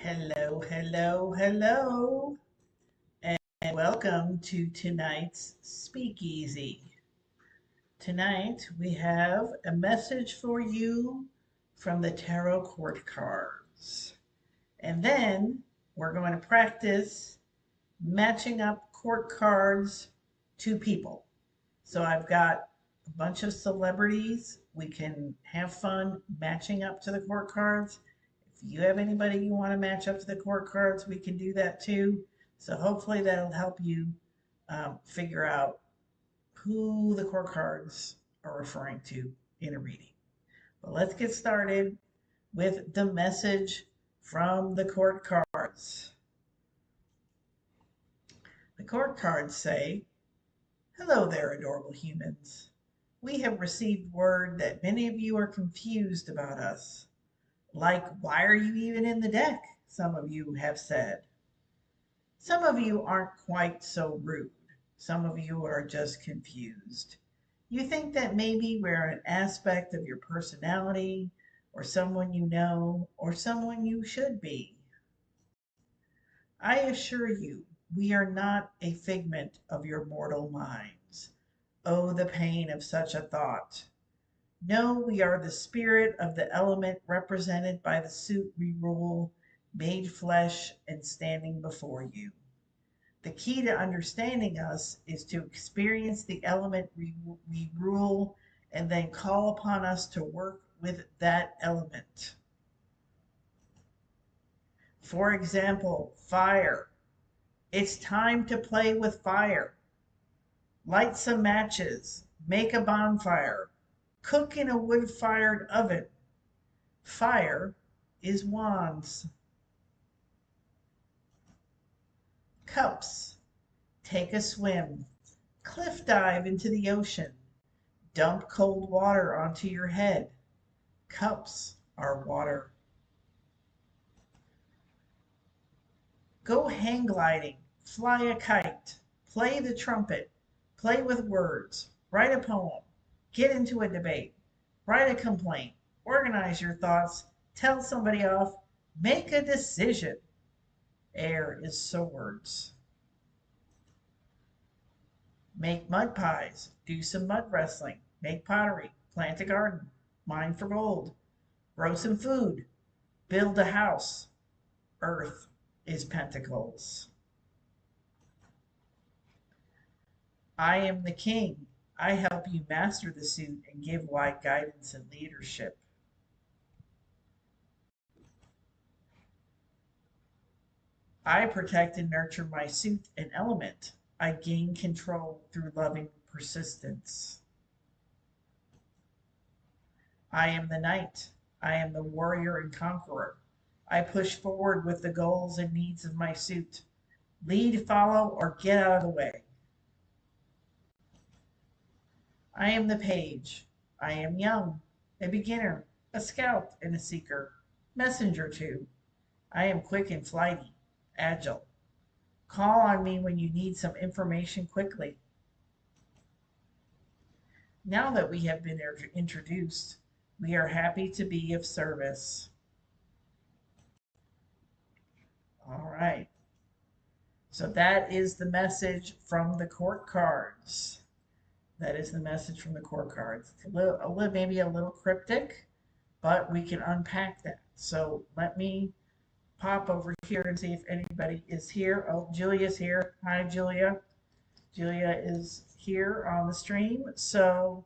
Hello, hello, hello, and welcome to tonight's Speakeasy. Tonight we have a message for you from the Tarot Court cards. And then we're going to practice matching up court cards to people. So I've got a bunch of celebrities. We can have fun matching up to the court cards. If you have anybody you want to match up to the court cards, we can do that too. So hopefully that'll help you figure out who the court cards are referring to in a reading. But let's get started with the message from the court cards. The court cards say, "Hello there, adorable humans. We have received word that many of you are confused about us. Like, why are you even in the deck? Some of you have said. Some of you aren't quite so rude. Some of you are just confused. You think that maybe we're an aspect of your personality, or someone you know, or someone you should be. I assure you, we are not a figment of your mortal minds. Oh, the pain of such a thought. No, we are the spirit of the element represented by the suit we rule, made flesh and standing before you. The key to understanding us is to experience the element we rule and then call upon us to work with that element. For example, fire. It's time to play with fire. Light some matches, make a bonfire, cook in a wood-fired oven. Fire is wands. Cups. Take a swim. Cliff dive into the ocean. Dump cold water onto your head. Cups are water. Go hang gliding. Fly a kite. Play the trumpet. Play with words. Write a poem. Get into a debate. Write a complaint. Organize your thoughts. Tell somebody off. Make a decision. Air is swords. Make mud pies. Do some mud wrestling. Make pottery. Plant a garden. Mine for gold. Grow some food. Build a house. Earth is pentacles. I am the king. I help you master the suit and give wide guidance and leadership. I protect and nurture my suit and element. I gain control through loving persistence. I am the knight. I am the warrior and conqueror. I push forward with the goals and needs of my suit. Lead, follow, or get out of the way. I am the page. I am young, a beginner, a scout, and a seeker. Messenger too. I am quick and flighty, agile. Call on me when you need some information quickly. Now that we have been introduced, we are happy to be of service. All right. So that is the message from the court cards. That is the message from the court cards. It's maybe a little cryptic, but we can unpack that. So let me pop over here and see if anybody is here. Oh, Julia's here. Hi, Julia. Julia is here on the stream. So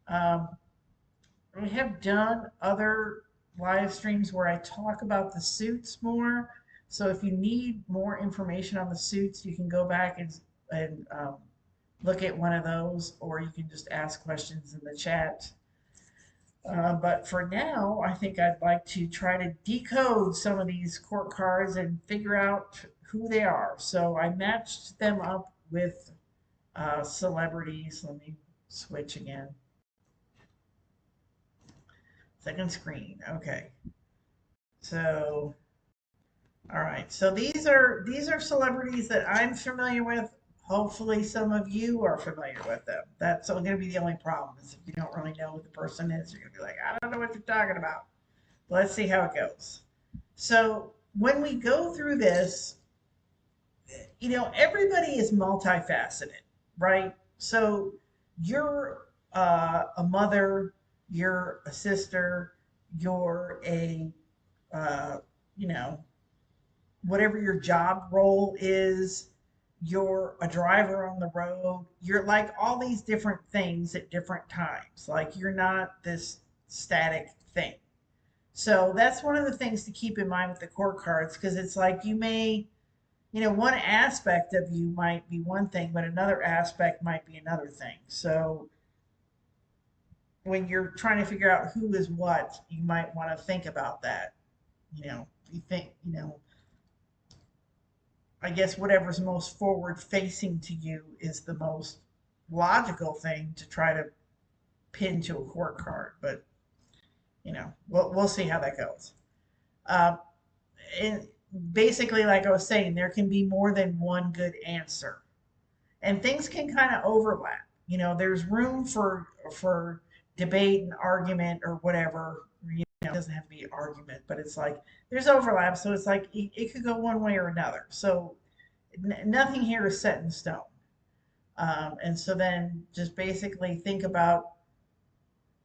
we have done other live streams where I talk about the suits more. So if you need more information on the suits, you can go back and look at one of those, or you can just ask questions in the chat. But for now, I think I'd like to try to decode some of these court cards and figure out who they are. So I matched them up with celebrities. Let me switch again. Second screen. Okay. So, all right. So these are celebrities that I'm familiar with. Hopefully, some of you are familiar with them. That's going to be the only problem is if you don't really know who the person is, you're going to be like, I don't know what you're talking about. Let's see how it goes. So when we go through this, everybody is multifaceted, right? So you're a mother, you're a sister, you're a, uh, you know, whatever your job role is, you're a driver on the road, you're like all these different things at different times. Like you're not this static thing. So that's one of the things to keep in mind with the core cards because it's like one aspect of you might be one thing, but another aspect might be another thing. So when you're trying to figure out who is what, you might want to think about that. You think, I guess whatever's most forward facing to you is the most logical thing to try to pin to a court card. But, we'll see how that goes. Uh, and basically, like I was saying, there can be more than one good answer. And things can kind of overlap. There's room for debate and argument or whatever. It doesn't have to be argument, but it's like there's overlap. So it's like it could go one way or another. So nothing here is set in stone. And so then just basically think about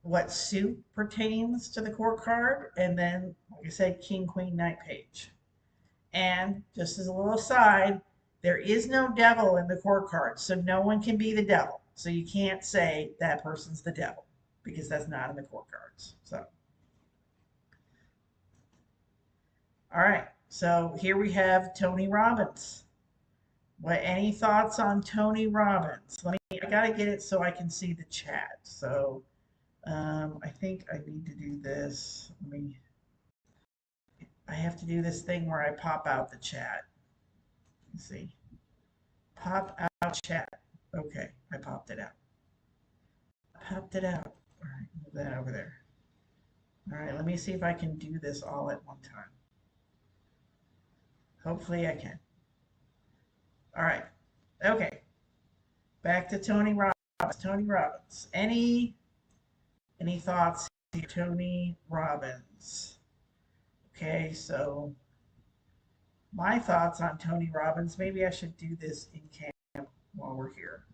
what suit pertains to the court card, and then, like I said, king, queen, knight, page. And just as a little aside, there is no devil in the court card, so no one can be the devil. So you can't say that person's the devil because that's not in the court cards. So, all right. So here we have Tony Robbins. Any thoughts on Tony Robbins? I gotta get it so I can see the chat. So I think I need to do this. I have to do this thing where I pop out the chat. Let's see. Pop out chat. Okay, I popped it out. Popped it out. All right, move that over there. All right, let me see if I can do this all at one time. Hopefully I can. All right. Okay. Back to Tony Robbins. Tony Robbins. Any thoughts here? Tony Robbins. Okay, so my thoughts on Tony Robbins. Maybe I should do this in camp while we're here.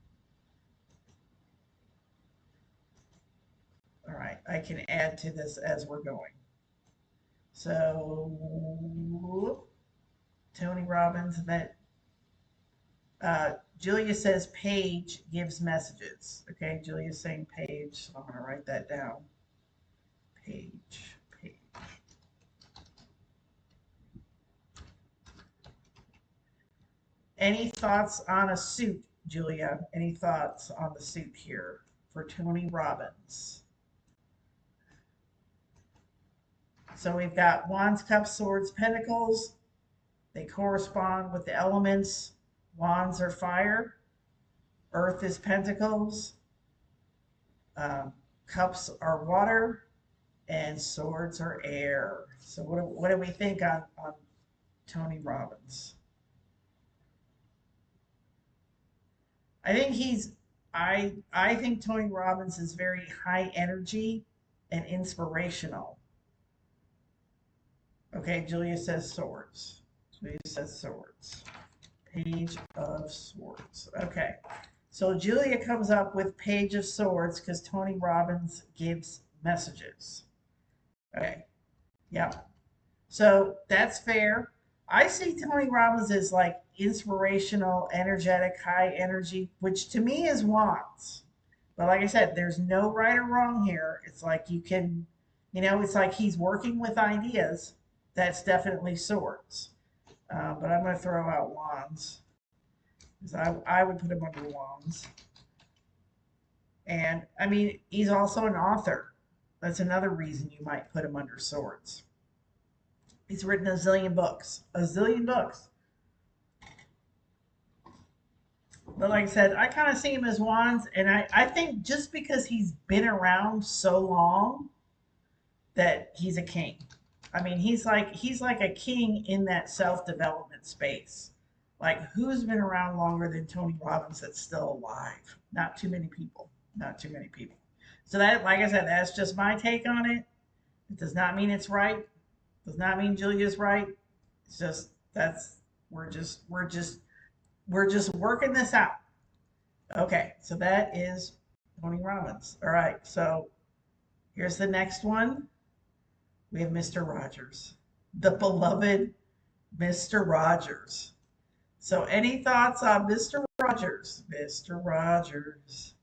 All right, I can add to this as we're going. So Tony Robbins, that Julia says page gives messages. Okay, Julia's saying page, so I'm going to write that down. Page. Any thoughts on a suit, Julia? Any thoughts on the suit here for Tony Robbins? So we've got wands, cups, swords, pentacles. They correspond with the elements. Wands are fire. Earth is pentacles. Cups are water. And swords are air. So what do we think on Tony Robbins? I think I think Tony Robbins is very high energy and inspirational. Okay, Julia says swords. Julia says swords. Page of Swords. Okay, so Julia comes up with Page of Swords because Tony Robbins gives messages. Okay, yeah. So that's fair. I see Tony Robbins as like inspirational, energetic, high energy, which to me is wands. But like I said, there's no right or wrong here. It's like you can, it's like he's working with ideas. That's definitely swords. But I'm going to throw out wands because I would put him under wands. And I mean, he's also an author. That's another reason you might put him under swords. He's written a zillion books. A zillion books. But like I said, I kind of see him as wands. And I think just because he's been around so long that he's a king. I mean, he's like a king in that self-development space. Like, who's been around longer than Tony Robbins that's still alive? Not too many people. Not too many people. So that, like I said, that's just my take on it. It does not mean it's right. Does not mean Julia's right. It's just that's we're just working this out. Okay, so that is Tony Robbins. All right, so here's the next one. We have Mr. Rogers, the beloved Mr. Rogers. So, any thoughts on Mr. Rogers? Mr. Rogers.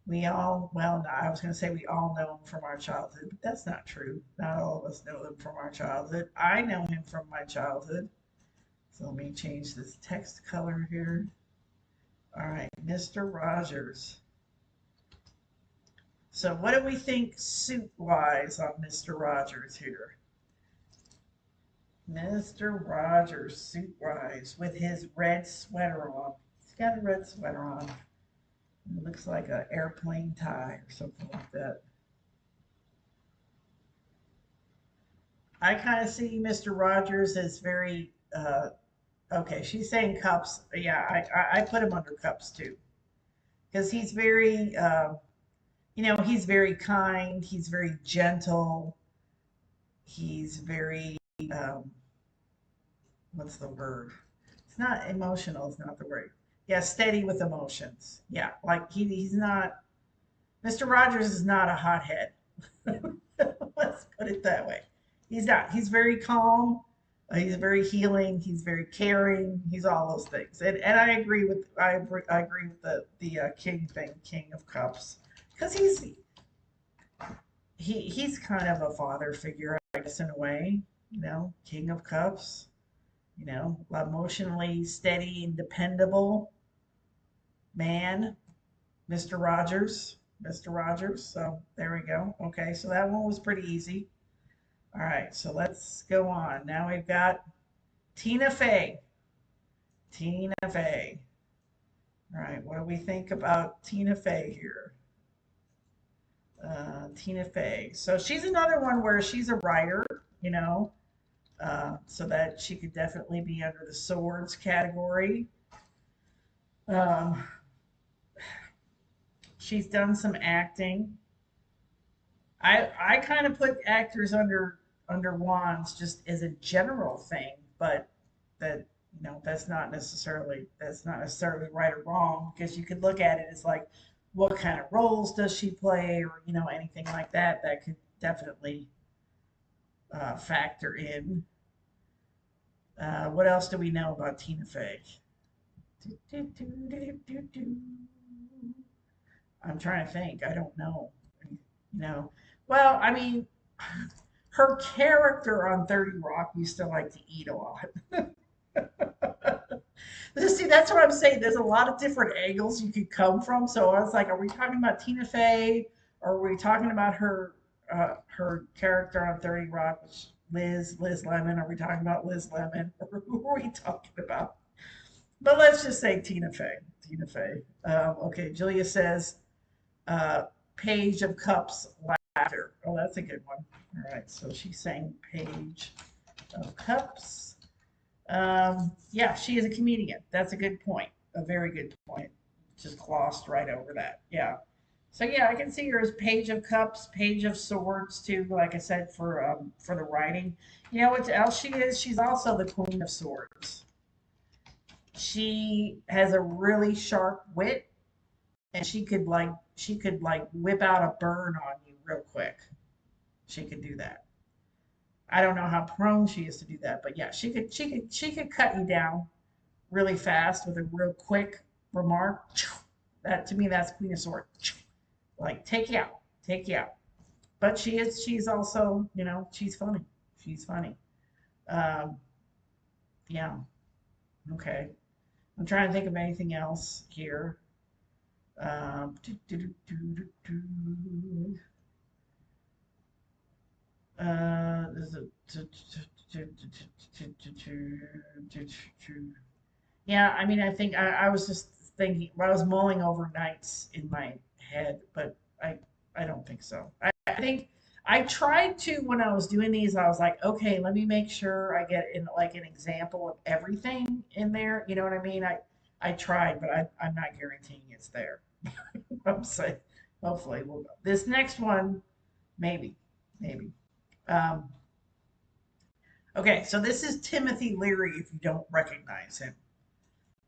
We all, well, no, I was going to say we all know him from our childhood, but that's not true. Not all of us know him from our childhood. I know him from my childhood. So, let me change this text color here. All right, Mr. Rogers. So, what do we think suit wise on Mr. Rogers here? Mr. Rogers, suit wise, with his red sweater on. He's got a red sweater on. It looks like an airplane tie or something like that. I kind of see Mr. Rogers as very, okay, she's saying cups. Yeah, I put him under cups too. Because he's very, he's very kind. He's very gentle. He's very, um, what's the word? It's not emotional, it's not the word. Yeah, steady with emotions. Yeah, like he's not, Mr. Rogers is not a hothead. Let's put it that way. He's not. He's very calm. He's very healing. He's very caring. He's all those things. And I agree with the king thing, King of Cups, because he's kind of a father figure, I guess, in a way. King of Cups. Emotionally steady and dependable man, Mr. Rogers. Mr. Rogers. So there we go. Okay, so that one was pretty easy. All right, so let's go on. Now we've got Tina Fey. Tina Fey. All right, what do we think about Tina Fey here? Tina Fey. So she's another one where she's a writer, so that she could definitely be under the swords category. Um, she's done some acting. I kind of put actors under wands just as a general thing, but that that's not necessarily right or wrong because you could look at it as like what kind of roles does she play or anything like that that could definitely factor in. What else do we know about Tina Fey? I'm trying to think. I don't know. You know, well, I mean, her character on 30 Rock used to like to eat a lot. See, that's what I'm saying. There's a lot of different angles you could come from. So I was like, are we talking about Tina Fey, or are we talking about her character on 30 Rock, which Liz Lemon? Are we talking about Liz Lemon, or who are we talking about? But let's just say Tina Fey. Tina Fey. Okay, Julia says, uh, Page of Cups laughter. Oh, that's a good one. All right, so she's saying Page of Cups. Yeah, she is a comedian. That's a good point. A very good point. Just glossed right over that. Yeah. So yeah, I can see her as Page of Cups, Page of Swords too. Like I said, for the writing. You know what else she is? She's also the Queen of Swords. She has a really sharp wit, and she could like whip out a burn on you real quick. She could do that. I don't know how prone she is to do that, but yeah, she could cut you down really fast with a real quick remark. That to me, that's Queen of Swords. Like take you out, take you out. But she's also, she's funny. She's funny. Um, yeah. Okay. I'm trying to think of anything else here. Do, do, do, do, do, do. Is it, yeah, I mean, I think I was just thinking, I was mulling over nights in my head, but I don't think so. I think I tried to when I was doing these, I was like, okay, let me make sure I get in like an example of everything in there. You know what I mean? I tried, but I'm not guaranteeing it's there. I'm saying, hopefully, this next one, maybe, maybe. Um, Okay, so this is Timothy Leary if you don't recognize him.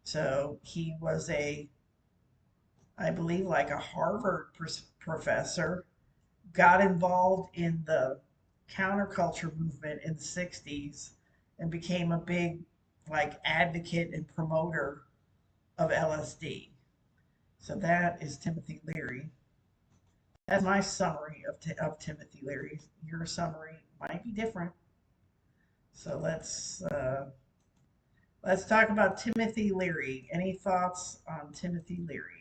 So he was I believe, like a Harvard professor, got involved in the counterculture movement in the 60s and became a big, like, advocate and promoter of LSD. So that is Timothy Leary. That's my summary of Timothy Leary. Your summary might be different. So let's talk about Timothy Leary. Any thoughts on Timothy Leary?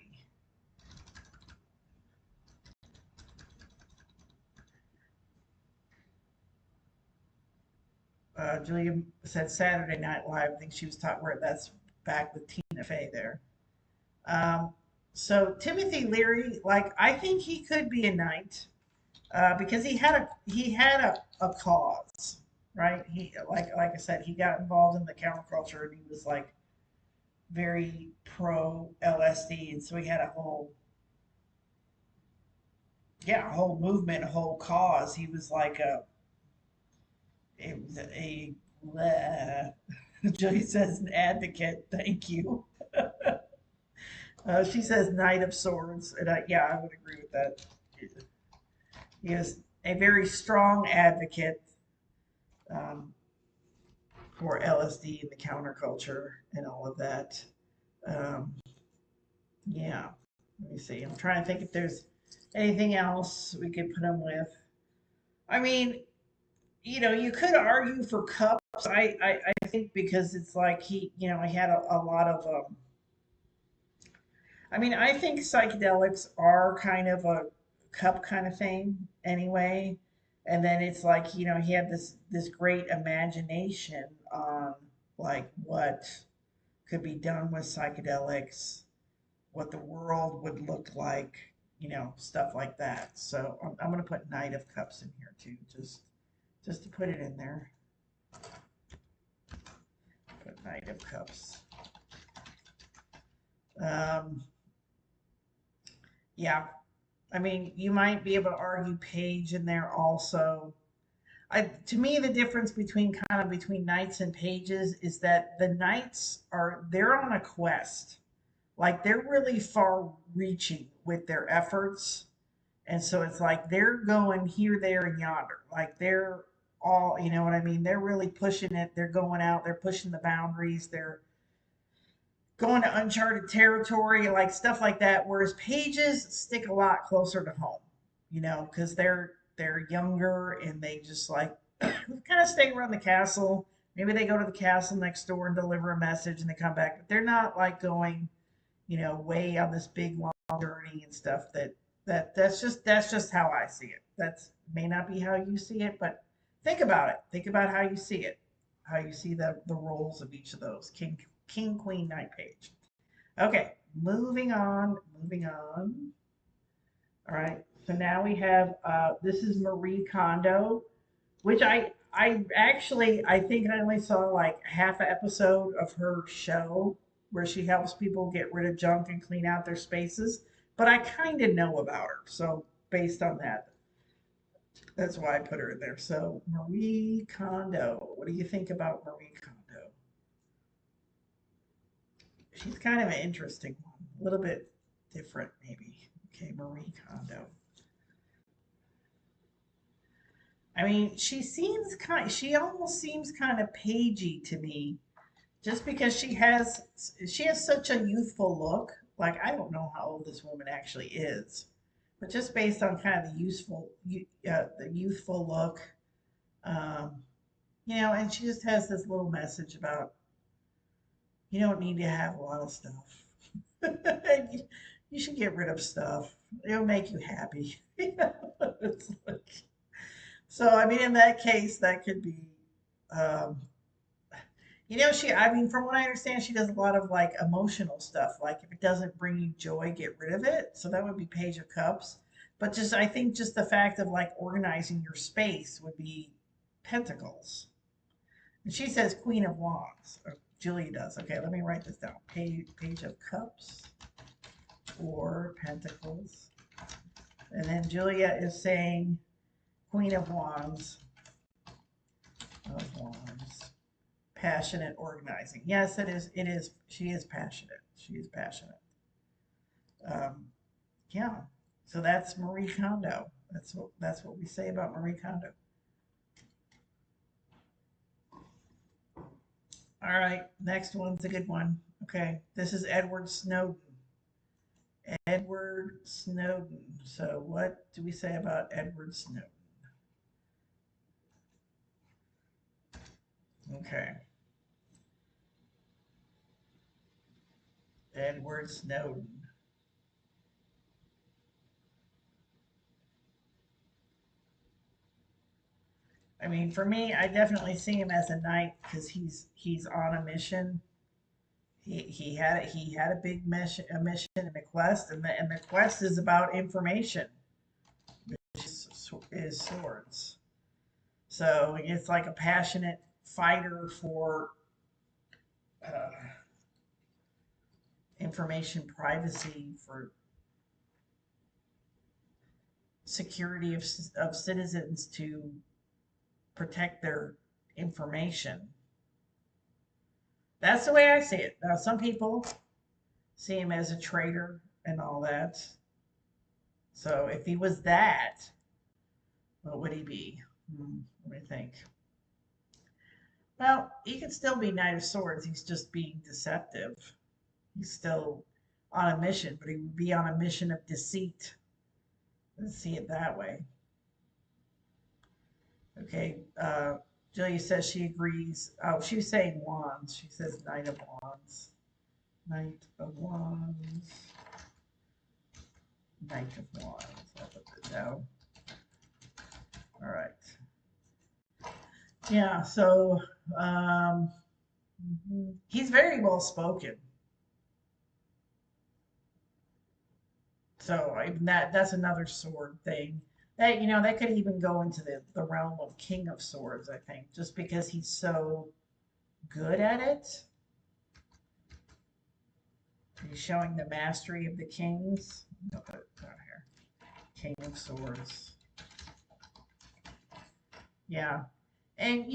Julia said Saturday Night Live. I think she was talking where that's back with Tina Fey there. Um, so Timothy Leary, like, I think he could be a knight because he had a cause, right? He, like I said, he got involved in the counterculture and he was like very pro LSD, and so he had a whole, yeah, a whole movement, a whole cause. He was like a bleh. Julie says an advocate. Thank you. She says Knight of Swords, and yeah, I would agree with that. He is a very strong advocate um, for LSD and the counterculture and all of that. Um, yeah, let me see. I'm trying to think if there's anything else we could put him with. I mean, you could argue for Cups. I think because it's like he had a lot of I mean, I think psychedelics are kind of a cup kind of thing anyway. And then it's like, he had this great imagination on like what could be done with psychedelics, what the world would look like, stuff like that. So I'm going to put Knight of Cups in here too, just to put it in there. Put Knight of Cups. Um, yeah, I mean, you might be able to argue Page in there also. To me, the difference between knights and pages is that the knights they're on a quest, like they're really far reaching with their efforts, and so it's like they're going here, there, and yonder. Like they're all, you know what I mean? They're really pushing it. They're going out. They're pushing the boundaries. They're going to uncharted territory, like stuff like that. Whereas pages stick a lot closer to home, because they're younger and they just like kind of stay around the castle. Maybe they go to the castle next door and deliver a message and they come back, but they're not like going, way on this big long journey and stuff. That's just how I see it. That's may not be how you see it, but think about it. Think about how you see it, how you see the roles of each of those king, queen, knight, page. Okay, moving on, moving on. All right, so now we have this is Marie Kondo, which I think I only saw like half an episode of her show where she helps people get rid of junk and clean out their spaces, but I kind of know about her. So based on that, that's why I put her in there. So Marie Kondo, what do you think about Marie Kondo? She's kind of an interesting one, a little bit different maybe. Okay, Marie Kondo. I mean, she almost seems kind of pagey to me just because she has such a youthful look. Like I don't know how old this woman actually is, but just based on kind of the youthful look, um, and she just has this little message about you don't need to have a lot of stuff. You should get rid of stuff. It'll make you happy. It's like, so I mean, in that case, that could be. Um, I mean, from what I understand, she does a lot of like emotional stuff. Like if it doesn't bring you joy, get rid of it. So that would be Page of Cups. But I think just the fact of like organizing your space would be Pentacles. And she says Queen of Wands. Or Julia does. Okay, let me write this down. Page of Cups or Pentacles. And then Julia is saying Queen of Wands. Of Wands. Passionate organizing. Yes, it is. It is. She is passionate. She is passionate. Um, yeah. So that's Marie Kondo. That's what we say about Marie Kondo. All right. Next one's a good one. Okay. This is Edward Snowden. Edward Snowden. So what do we say about Edward Snowden? Okay. Edward Snowden. I mean, for me, I definitely see him as a knight because he's on a mission. He had a big mission and a quest, and the quest is about information, which is swords. So it's like a passionate fighter for uh, information privacy, for security of citizens to protect their information. That's the way I see it. Now, some people see him as a traitor and all that. So if he was that, what would he be? Let me think. Well, he could still be Knight of Swords. He's just being deceptive. He's still on a mission, but he would be on a mission of deceit. Let's see it that way. Okay. Julia says she agrees. Oh, she was saying wands. She says Knight of Wands. Knight of Wands. Knight of Wands. I'll put that down. All right. Yeah, so he's very well spoken. So that's another sword thing. That could even go into the realm of King of Swords, I think, just because he's so good at it. He's showing the mastery of the kings. I'll put it down here. King of Swords. Yeah. And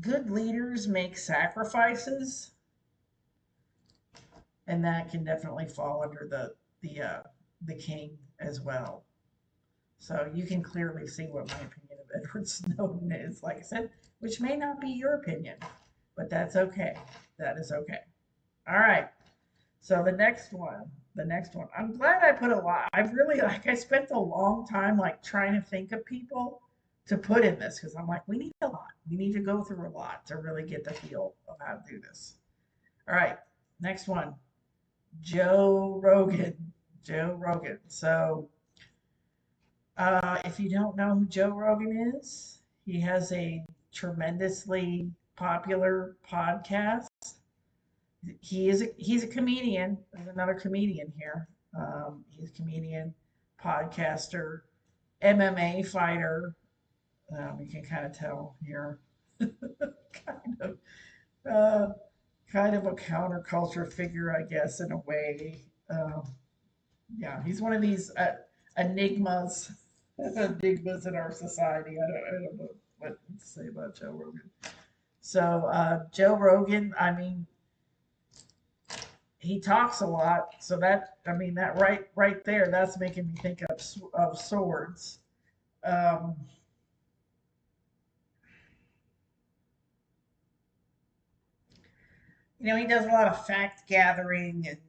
good leaders make sacrifices, and that can definitely fall under the king as well. So you can clearly see what my opinion of Edward Snowden is, like I said, which may not be your opinion, but that's okay. That is okay. All right. So the next one. I'm glad I put a lot. I've really I spent a long time like trying to think of people to put in this because I'm like, we need a lot. We need to go through a lot to really get the feel of how to do this. All right. Next one. Joe Rogan. Joe Rogan. So if you don't know who Joe Rogan is, he has a tremendously popular podcast. He's a comedian. There's another comedian here. He's a comedian, podcaster, MMA fighter. You can kind of tell here, kind of, uh, kind of a counterculture figure, I guess, in a way. Yeah, he's one of these enigmas, enigmas in our society. I don't know what to say about Joe Rogan. So Joe Rogan, I mean, he talks a lot. So that right there, that's making me think of swords. Um, he does a lot of fact gathering and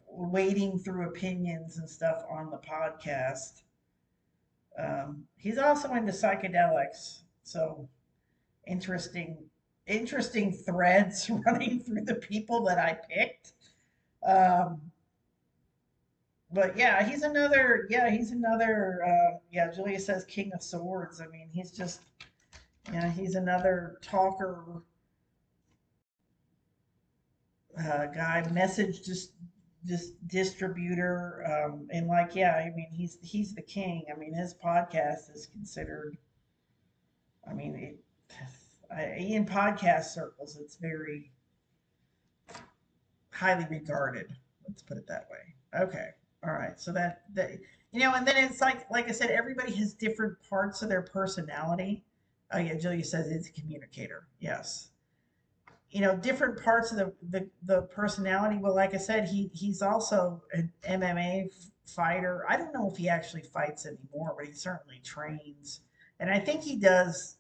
wading through opinions and stuff on the podcast. He's also into psychedelics, so interesting, interesting threads running through the people that I picked. Um, but yeah, he's another. Julia says King of Swords. I mean, he's another talker guy, message just distributor, and like, yeah, I mean, he's the king. I mean, his podcast is considered. I mean, in podcast circles, it's very highly regarded. Let's put it that way. Okay, all right. So and then it's like I said, everybody has different parts of their personality. Oh yeah, Julia says it's a communicator. Yes. Different parts of the personality. Well, like I said, he's also an MMA fighter. I don't know if he actually fights anymore, but he certainly trains, and I think he does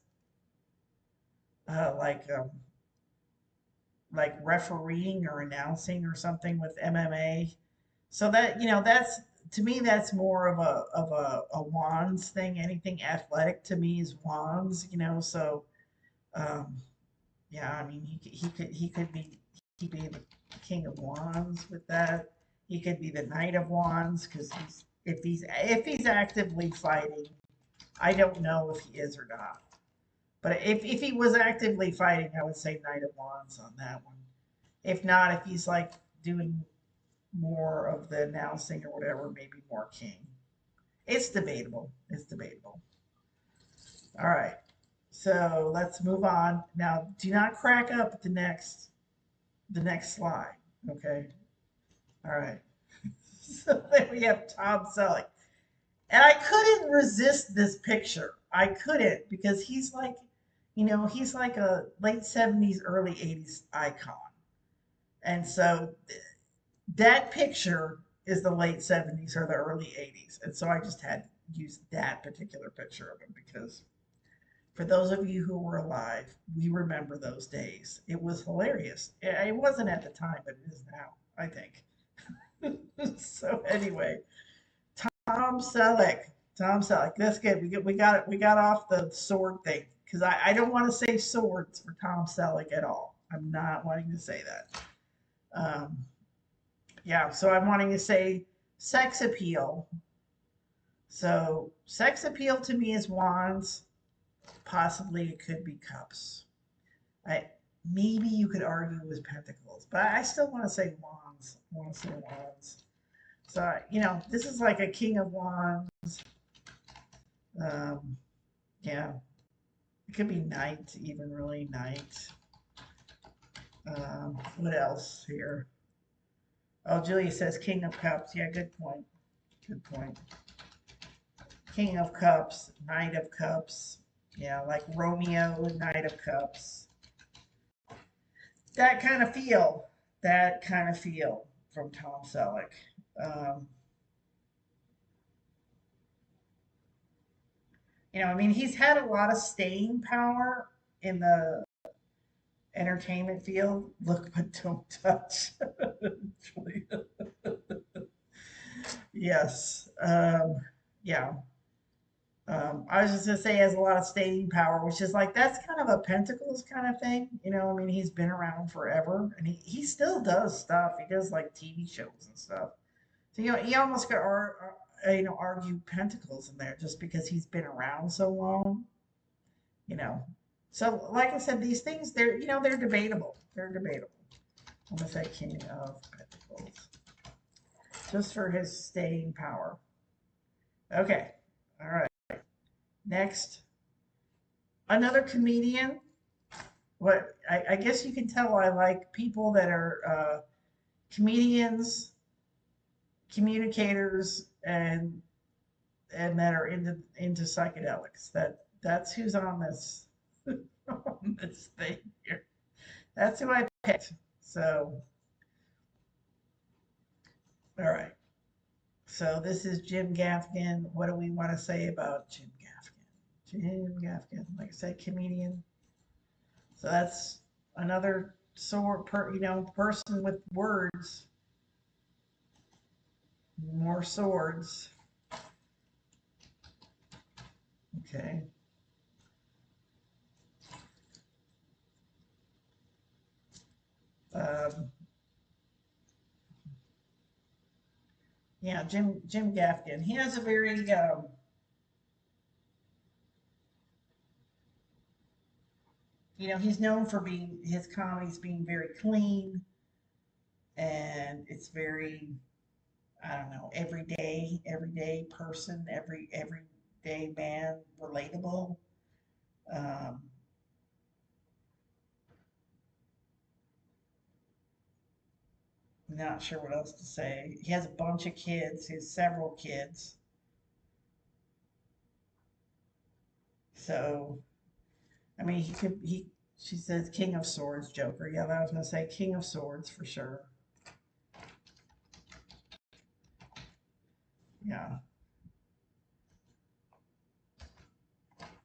uh, like um, like refereeing or announcing or something with MMA. So that's to me that's more of a wands thing. Anything athletic to me is wands. So um, yeah, I mean he could be the king of wands with that. He could be the knight of wands because if he's actively fighting, I don't know if he is or not. But if he was actively fighting, I would say knight of wands on that one. If not, if he's like doing more of the announcing or whatever, maybe more king. It's debatable. It's debatable. All right. So let's move on. Now, do not crack up at the next slide. Okay. All right. So then we have Tom Selleck. And I couldn't resist this picture. I couldn't because he's like a late 70s, early 80s icon. And so that picture is the late 70s or the early 80s. And so I just had to use that particular picture of him because for those of you who were alive, we remember those days. It was hilarious. It wasn't at the time, but it is now, I think. So anyway, Tom Selleck. Tom Selleck. That's good. We got it. We got off the sword thing because I don't want to say swords for Tom Selleck at all. I'm not wanting to say that. Um, yeah, so I'm wanting to say sex appeal. So sex appeal to me is wands. Possibly it could be cups. I maybe you could argue with pentacles, but I still want to say wands. I want to say wands. So this is like a king of wands. Um, yeah, it could be knight, even really knight. What else here? Oh, Julia says king of cups. Yeah, good point. Good point. King of Cups, Knight of Cups. Yeah, like Romeo, Knight of Cups. That kind of feel. That kind of feel from Tom Selleck. Um, I mean, he's had a lot of staying power in the entertainment field. Look, but don't touch. Yes. Yeah. I was just gonna say he has a lot of staying power, which is like that's kind of a Pentacles kind of thing. I mean, he's been around forever, and he still does stuff. He does like TV shows and stuff. So he almost could argue Pentacles in there just because he's been around so long. You know, so like I said, these things they're debatable. They're debatable. I'm gonna say King of Pentacles just for his staying power. Okay, all right. Next, another comedian. What I guess you can tell I like people that are comedians, communicators, and that are into psychedelics. That's who's on this on this thing here. That's who I picked. So, all right. So this is Jim Gaffigan. What do we want to say about Jim Gaffigan? Jim Gaffigan, like I said, comedian. So that's another person with words, more swords. Okay. Um, yeah, Jim Gaffigan. He has a very he's known for being his comedies being very clean and it's very I don't know everyday person, everyday man, relatable. Um, Not sure what else to say. He has a bunch of kids. He has several kids. So I mean, she says King of Swords, Joker. Yeah, I was going to say King of Swords for sure. Yeah.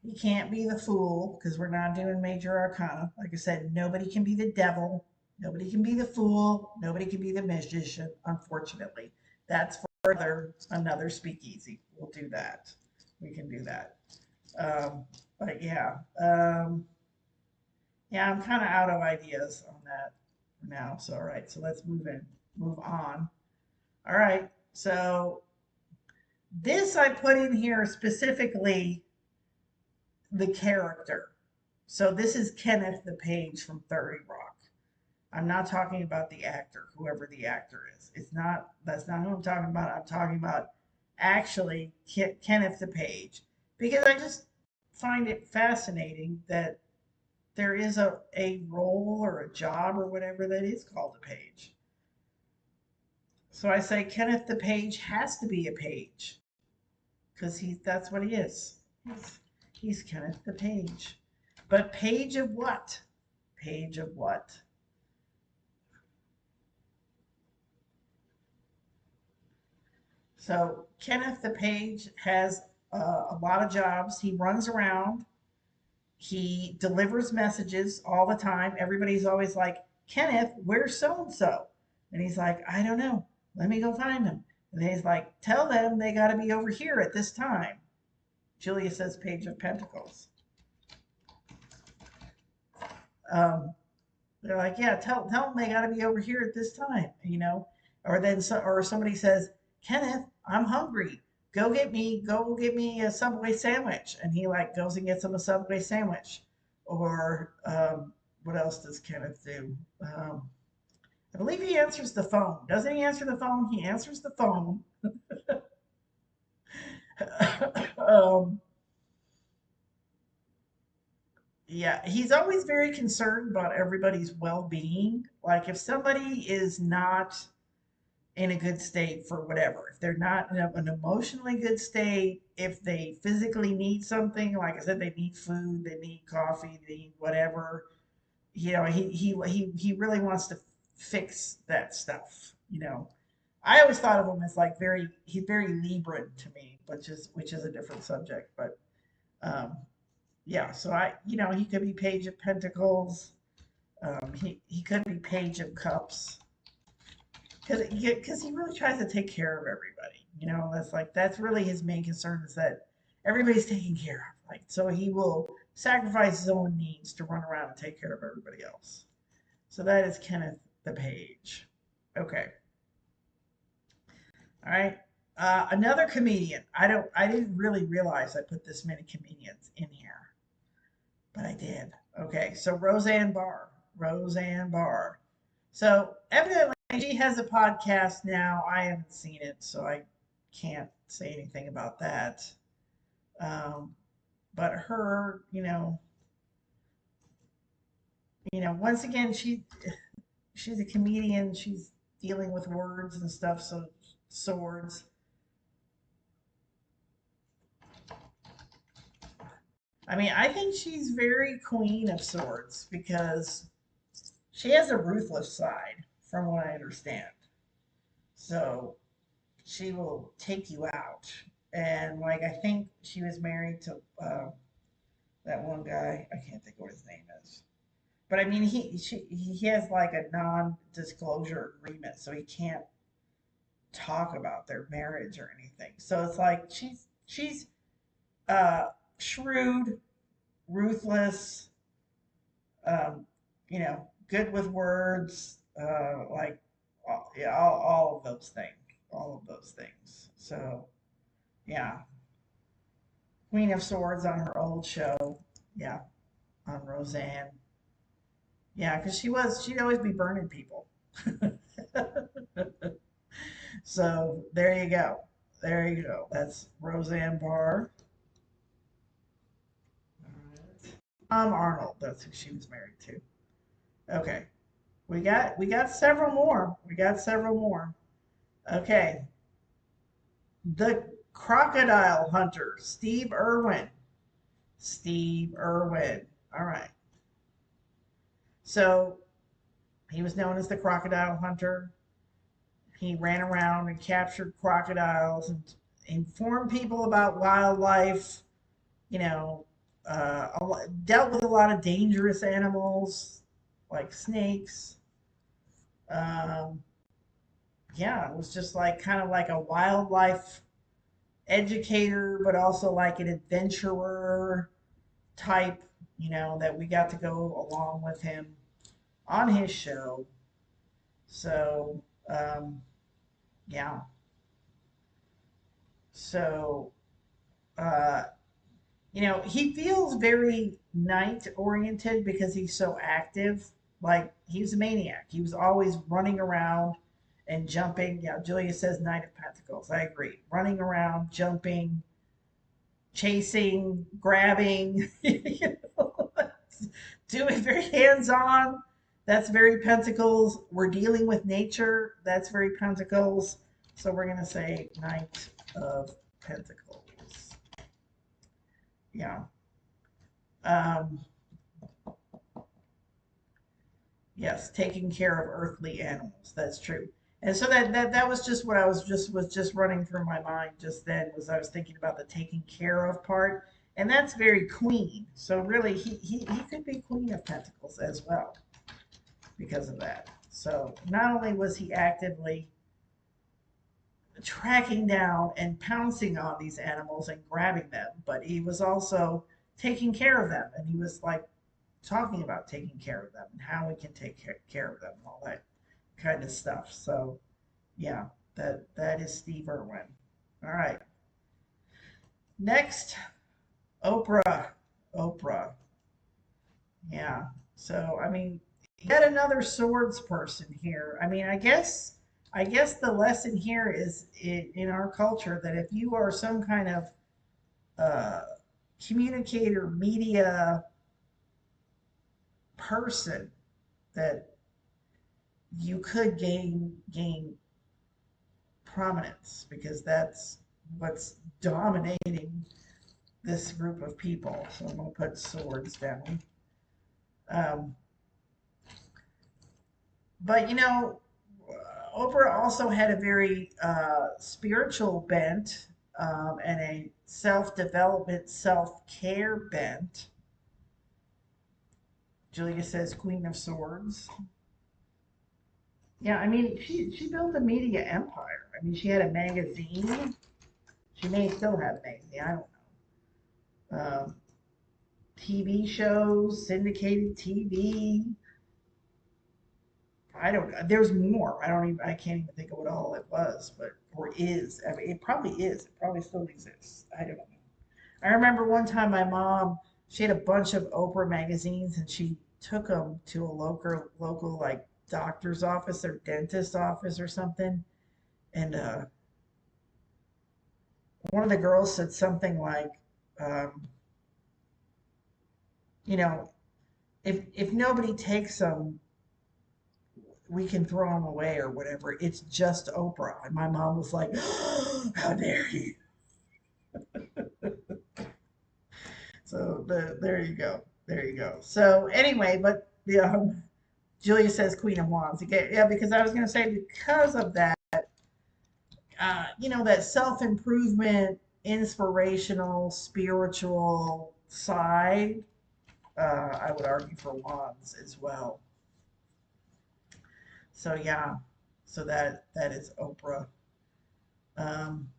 He can't be the fool because we're not doing major arcana. Like I said, nobody can be the devil. Nobody can be the fool. Nobody can be the magician, unfortunately. That's for another speakeasy. We'll do that. We can do that. But yeah. Yeah, I'm kind of out of ideas on that now. So, all right. So let's move on. All right. So this I put in here specifically the character. So this is Kenneth the Page from 30 Rock. I'm not talking about the actor, whoever the actor is. That's not who I'm talking about. I'm talking about actually Kenneth the Page because I just find it fascinating that there is a role or a job or whatever that is called a page. So I say Kenneth the Page has to be a page because that's what he is. He's Kenneth the Page. But page of what? Page of what? So Kenneth the Page has a lot of jobs. He runs around. He delivers messages all the time. Everybody's always like, Kenneth, where's so and so? And he's like, I don't know. Let me go find them. And then he's like, tell them they got to be over here at this time. Julia says Page of Pentacles. Um, they're like, yeah, tell them they got to be over here at this time, you know. Or somebody says, Kenneth, I'm hungry. Go get me a Subway sandwich, and he like goes and gets him a Subway sandwich. Or what else does Kenneth do? I believe he answers the phone. Doesn't he answer the phone? He answers the phone. um, yeah, he's always very concerned about everybody's well-being. Like if somebody is not in a good state for whatever, if they're not in an emotionally good state, if they physically need something, like I said, they need food, they need coffee, they need whatever, you know, he really wants to fix that stuff, you know. I always thought of him as like he's very Libran to me, which is a different subject, but um, yeah. So he could be Page of Pentacles. He could be Page of Cups because he really tries to take care of everybody. You know, that's really his main concern is that everybody's taken care of. Like so, he will sacrifice his own needs to run around and take care of everybody else. So that is Kenneth the Page. Okay. All right. Another comedian. I didn't really realize I put this many comedians in here, but I did. Okay. So Roseanne Barr. Roseanne Barr. So evidently she has a podcast now. I haven't seen it, so I can't say anything about that. Um, but her, once again, she's a comedian. She's dealing with words and stuff. So swords. I mean, I think she's very Queen of Swords because she has a ruthless side, from what I understand. So she will take you out. And like, I think she was married to that one guy. I can't think of what his name is. But I mean, he has like a non-disclosure agreement, so he can't talk about their marriage or anything. So it's like she's uh, shrewd, ruthless, um, good with words, like yeah, all of those things, all of those things. So yeah, Queen of Swords on her old show, yeah, on Roseanne, yeah, because she'd always be burning people. So there you go, there you go. That's Roseanne Barr. Tom Arnold, that's who she was married to. Okay, we got several more. We got several more. Okay, the crocodile hunter, Steve Irwin. Steve Irwin. All right. So he was known as the crocodile hunter. He ran around and captured crocodiles and informed people about wildlife, you know, dealt with a lot of dangerous animals like snakes. Um, yeah, it was just like kind of like a wildlife educator, but also like an adventurer type, that we got to go along with him on his show. So, um, yeah. So, uh, he feels very night oriented because he's so active. Like he's a maniac. He was always running around and jumping. Yeah, Julia says Knight of Pentacles. I agree. Running around, jumping, chasing, grabbing, doing very hands on. That's very Pentacles. We're dealing with nature. That's very Pentacles. So we're going to say Knight of Pentacles. Yeah. Um, yes, taking care of earthly animals. That's true. And so that was just what I was just running through my mind just then was I was thinking about the taking care of part. And that's very queen. So really he could be Queen of Pentacles as well because of that. So not only was he actively tracking down and pouncing on these animals and grabbing them, but he was also taking care of them. And he was like talking about taking care of them and how we can take care of them and all that kind of stuff. So yeah, that is Steve Irwin. All right. Next, Oprah. Oprah. Yeah. So I mean, yet another swords person here. I mean, I guess the lesson here is in our culture that if you are some kind of uh, communicator, media person, that you could gain prominence because that's what's dominating this group of people. So I'm going to put swords down. Um, but Oprah also had a very spiritual bent and a self development, self care bent. Julia says Queen of Swords. Yeah, I mean, she built a media empire. I mean, she had a magazine. She may still have a magazine. I don't know. TV shows, syndicated TV. I don't know. There's more. I can't even think of what all it was, but or is. I mean, it probably is. It probably still exists. I don't know. I remember one time my mom, she had a bunch of Oprah magazines and she took them to a local like doctor's office or dentist office or something. And one of the girls said something like, um, you know, if nobody takes them, we can throw them away or whatever. It's just Oprah. And my mom was like, how dare you? So there you go. There you go. So anyway, but Julia says Queen of Wands. Okay, yeah, because I was going to say because of that, that self improvement, inspirational, spiritual side. I would argue for Wands as well. So yeah, so that is Oprah. Um,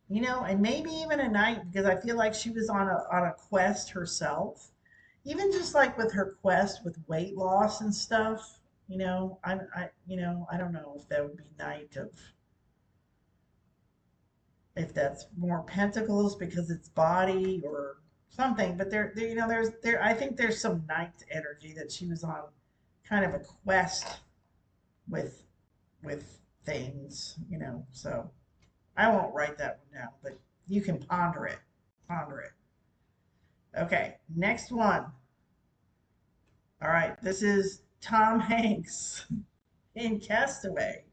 and maybe even a night because I feel like she was on a quest herself. Even just like with her quest with weight loss and stuff, I don't know if that would be night of if that's more pentacles because it's body or something, but there I think there's some night energy that she was on kind of a quest with with things, so I won't write that one down, but you can ponder it. Ponder it. Okay, next one. All right, this is Tom Hanks in Castaway.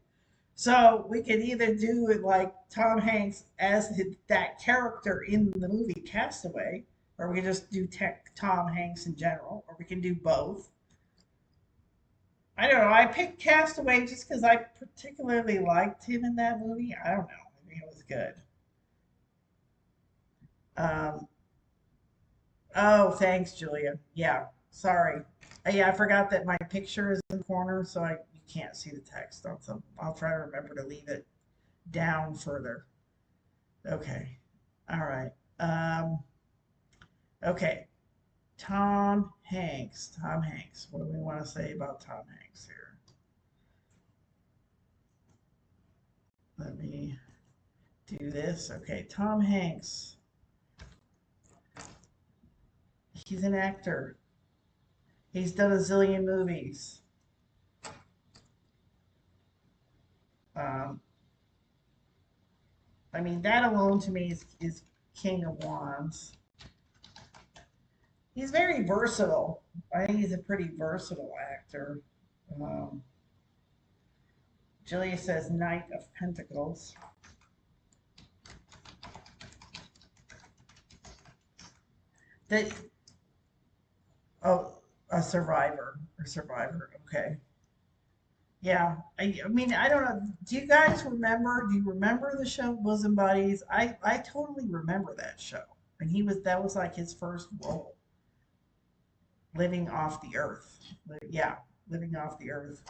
So we could either do it like Tom Hanks as that character in the movie Castaway, or we can just do Tom Hanks in general, or we can do both. I don't know. I picked Castaway just because I particularly liked him in that movie. I don't know. I think it was good. Um, oh, thanks, Julia. Yeah, sorry. Yeah, I forgot that my picture is in the corner, so you can't see the text. So I'll try to remember to leave it down further. Okay. All right. Okay. Tom Hanks. Tom Hanks. What do we want to say about Tom Hanks here? Let me do this. Okay. Tom Hanks. He's an actor. He's done a zillion movies. Um, I mean, that alone to me is King of Wands. He's very versatile. I think he's a pretty versatile actor. Um, Julia says Knight of Pentacles. That oh, a survivor or survivor. Okay. Yeah. I mean, I don't know. Do you guys remember? Do you remember the show Bosom Buddies? I totally remember that show. And that was like his first role, living off the earth. Yeah, living off the earth.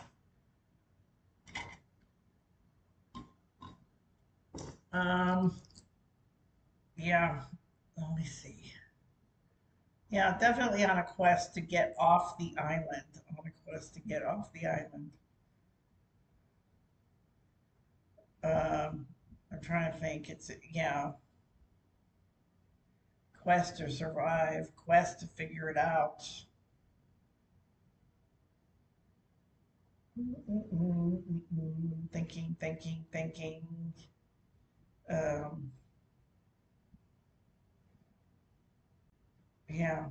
Um, yeah. Let me see. Yeah, definitely on a quest to get off the island. On a quest to get off the island. I'm trying to think. It's yeah, quest to survive, quest to figure it out. Thinking, thinking, thinking. Um, yeah,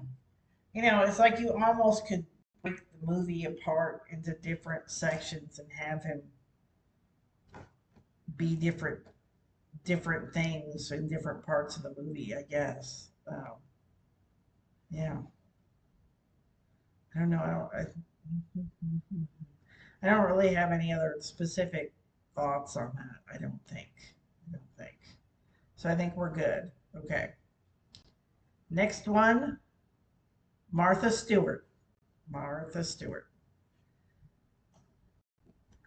it's like you almost could break the movie apart into different sections and have him be different things in different parts of the movie, I guess. Yeah, I don't know. I don't really have any other specific thoughts on that. I don't think. I don't think. So I think we're good. Okay. Next one, Martha Stewart. Martha Stewart.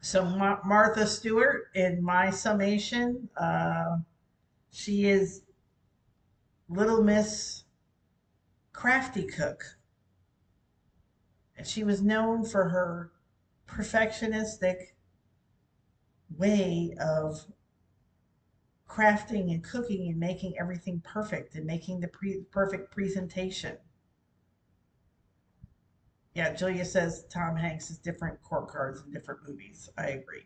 So Martha Stewart, in my summation, she is Little Miss Crafty Cook. And she was known for her perfectionistic way of crafting and cooking and making everything perfect and making the perfect presentation. Yeah, Julia says Tom Hanks is different court cards in different movies. I agree.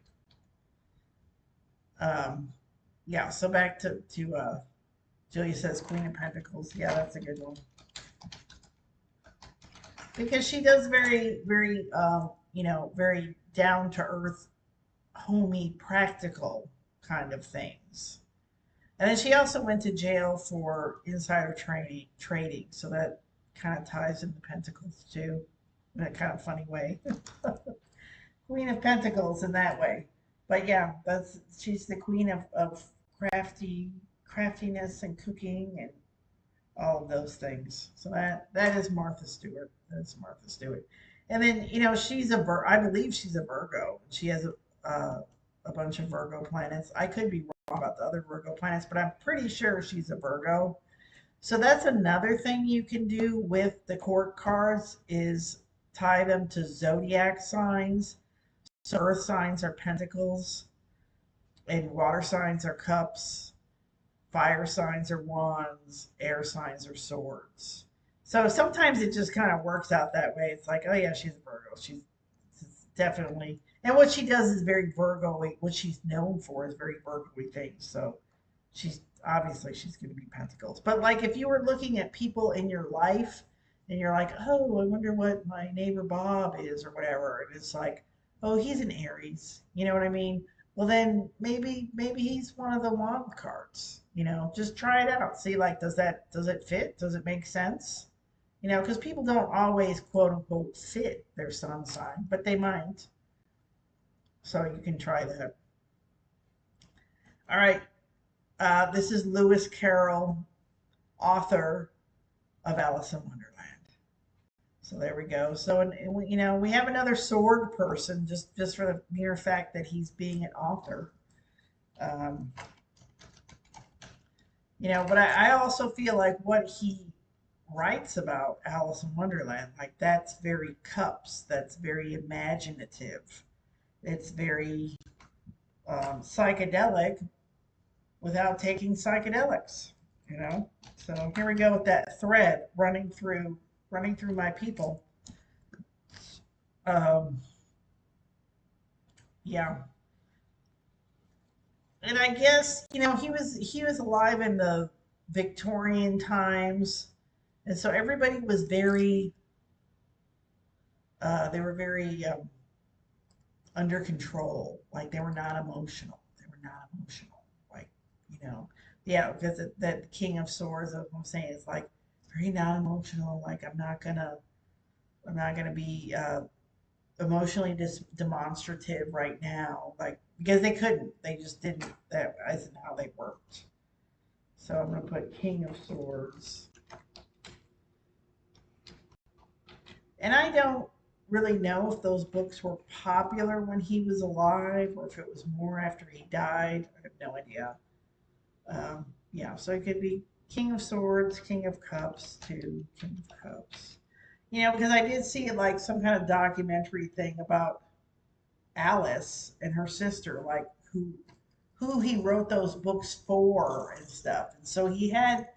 Um, yeah, so back to Julia says Queen of Pentacles. Yeah, that's a good one because she does very very very down to earth, homey, practical kind of things. And then she also went to jail for insider trading, so that kind of ties into Pentacles too, in a kind of funny way. Queen of Pentacles in that way. But yeah, she's the queen of craftiness and cooking and all of those things. So that is Martha Stewart. That's Martha Stewart. And then she's I believe she's a Virgo. She has a bunch of Virgo planets. I could be wrong about the other Virgo planets, but I'm pretty sure she's a Virgo. So that's another thing you can do with the court cards is tie them to zodiac signs. So earth signs are pentacles, and water signs are cups, fire signs are wands, air signs are swords. So sometimes it just kind of works out that way. It's like, oh yeah, she's a Virgo. She's definitely, and what she does is very Virgo. What she's known for is very Virgo things. So she's going to be Pentacles. But like if you were looking at people in your life and you're like, oh, I wonder what my neighbor Bob is or whatever, and it's like, oh, he's an Aries. You know what I mean? Well, then maybe he's one of the wand cards. Just try it out. See, like, does it fit? Does it make sense? Because people don't always quote unquote fit their sun sign, but they might. So you can try that. All right. This is Lewis Carroll, author of Alice in Wonderland. So there we go. So, we have another sword person just for the mere fact that he's being an author. Um, but I also feel like what he writes about Alice in Wonderland, like that's very cups, that's very imaginative, it's very psychedelic without taking psychedelics, you know. So here we go with that thread running through my people. Um, yeah, and I guess he was alive in the Victorian times, and so everybody was very they were very under control. Like they were not emotional. They were not emotional. Like you know, yeah, because that King of Swords, what I'm saying, is like very non emotional. Like I'm not gonna be emotionally demonstrative right now. Like because they couldn't. They just didn't. That isn't how they worked. So I'm gonna put King of Swords. And I don't really know if those books were popular when he was alive or if it was more after he died. I have no idea. Yeah, so it could be King of Swords, King of Cups, too. King of Cups. Because I did see like some kind of documentary thing about Alice and her sister, like who he wrote those books for and stuff. And so he had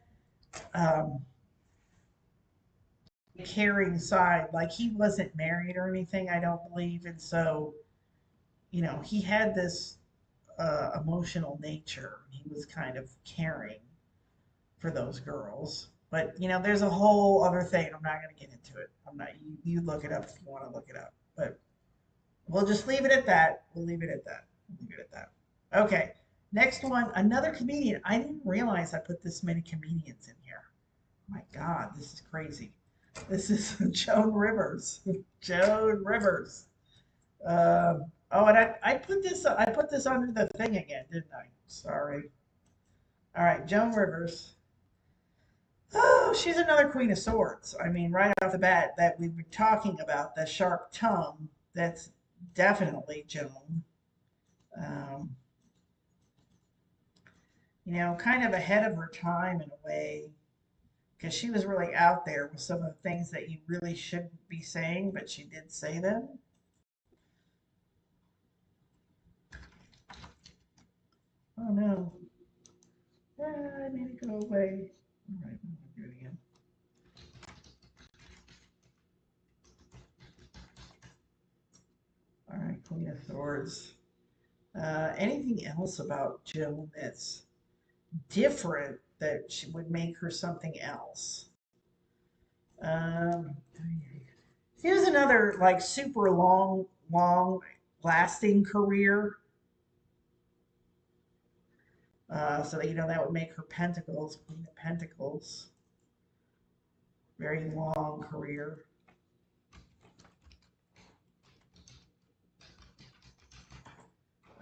um, a caring side. Like he wasn't married or anything, I don't believe. And so, he had this emotional nature. He was kind of caring for those girls. But there's a whole other thing. I'm not going to get into it. I'm not. You look it up if you want to look it up. But we'll just leave it at that. We'll leave it at that. We'll leave it at that. Okay. Next one. Another comedian. I didn't realize I put this many comedians in here. My God, this is crazy. This is Joan Rivers. Joan Rivers. Oh, and I put this under the thing again, didn't I? Sorry. All right, Joan Rivers. Oh, she's another Queen of Swords. I mean, right off the bat, that we've been talking about, the sharp tongue, that's definitely Joan. Um, kind of ahead of her time in a way, because she was really out there with some of the things that you really shouldn't be saying, but she did say them. Oh no. I need to go away. All right, I'm gonna do it again. All right, Queen of Swords. Anything else about Joan that's different that would make her something else? Um, Here's another like super long lasting career. So that would make her Pentacles, Queen of Pentacles, very long career.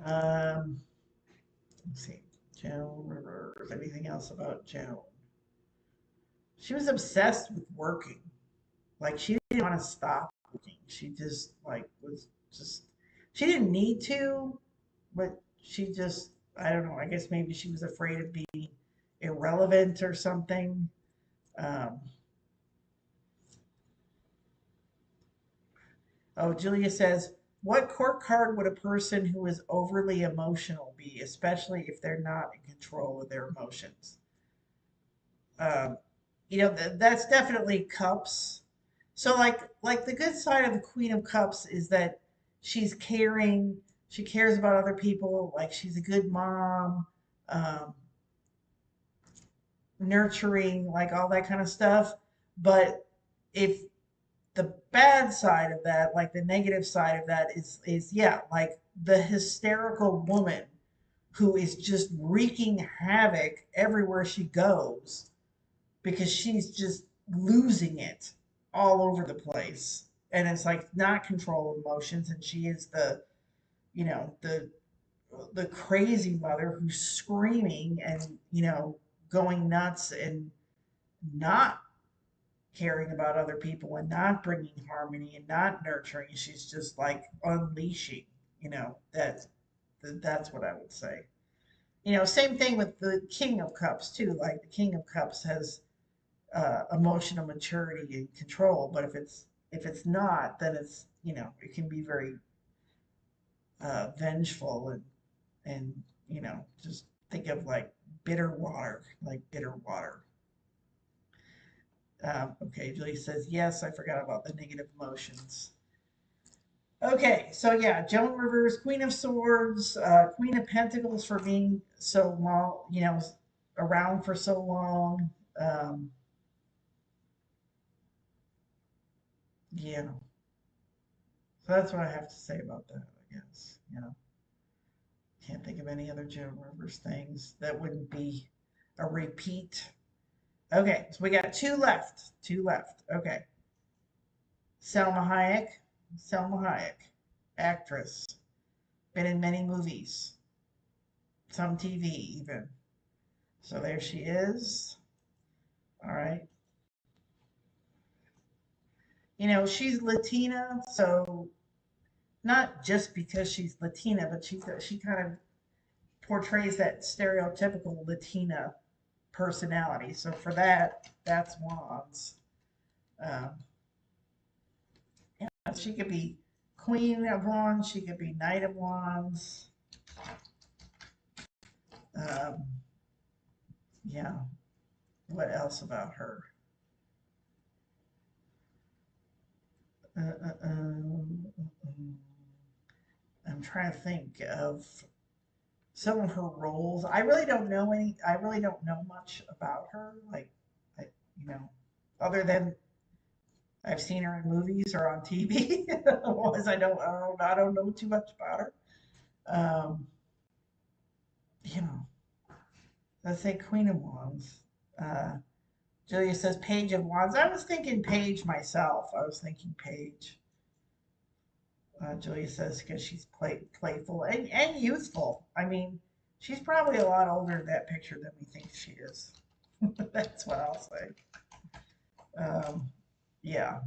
Um, let's see, Joan Rivers. Anything else about Joan? She was obsessed with working. Like she didn't want to stop working. She just like was just she didn't need to, but she just I don't know. I guess maybe she was afraid of being irrelevant or something. Um, oh, Julia says, what court card would a person who is overly emotional be, especially if they're not in control of their emotions? Um, that's definitely cups. So like the good side of the Queen of Cups is that she's caring, she cares about other people, like she's a good mom, um, nurturing, like all that kind of stuff. But if the bad side of that, like the negative side of that is yeah, like the hysterical woman who is just wreaking havoc everywhere she goes because she's just losing it all over the place. And it's like not control of emotions, and she is the, you know, the crazy mother who's screaming and, going nuts and not caring about other people and not bringing harmony and not nurturing. She's just like unleashing, that's what I would say. Same thing with the King of Cups too. Like the King of Cups has emotional maturity and control, but if it's not, then it's, it can be very vengeful and just think of like bitter water, like bitter water. Okay, Julie says yes. I forgot about the negative emotions. Okay, so yeah, Joan Rivers, Queen of Swords, Queen of Pentacles for being so long, around for so long. Yeah, so that's what I have to say about that, I guess. Can't think of any other Joan Rivers things that wouldn't be a repeat. Okay, so we got two left. Two left. Okay. Selma Hayek. Selma Hayek, actress, been in many movies, some TV even. So there she is. All right. She's Latina, so not just because she's Latina, but she kind of portrays that stereotypical Latina personality. So for that, that's Wands. Um, yeah, she could be Queen of Wands. She could be Knight of Wands. Um, yeah. What else about her? Uh, uh, um, I'm trying to think of some of her roles. I really don't know any. I really don't know much about her. Like, I, you know, other than I've seen her in movies or on TV. Otherwise, I don't know too much about her. Um, you know, let's say Queen of Wands. Uh, Julia says Page of Wands. I was thinking Page myself. I was thinking Page. Julia says because she's playful and youthful. I mean, she's probably a lot older in that picture than we think she is. That's what I'll say. Yeah,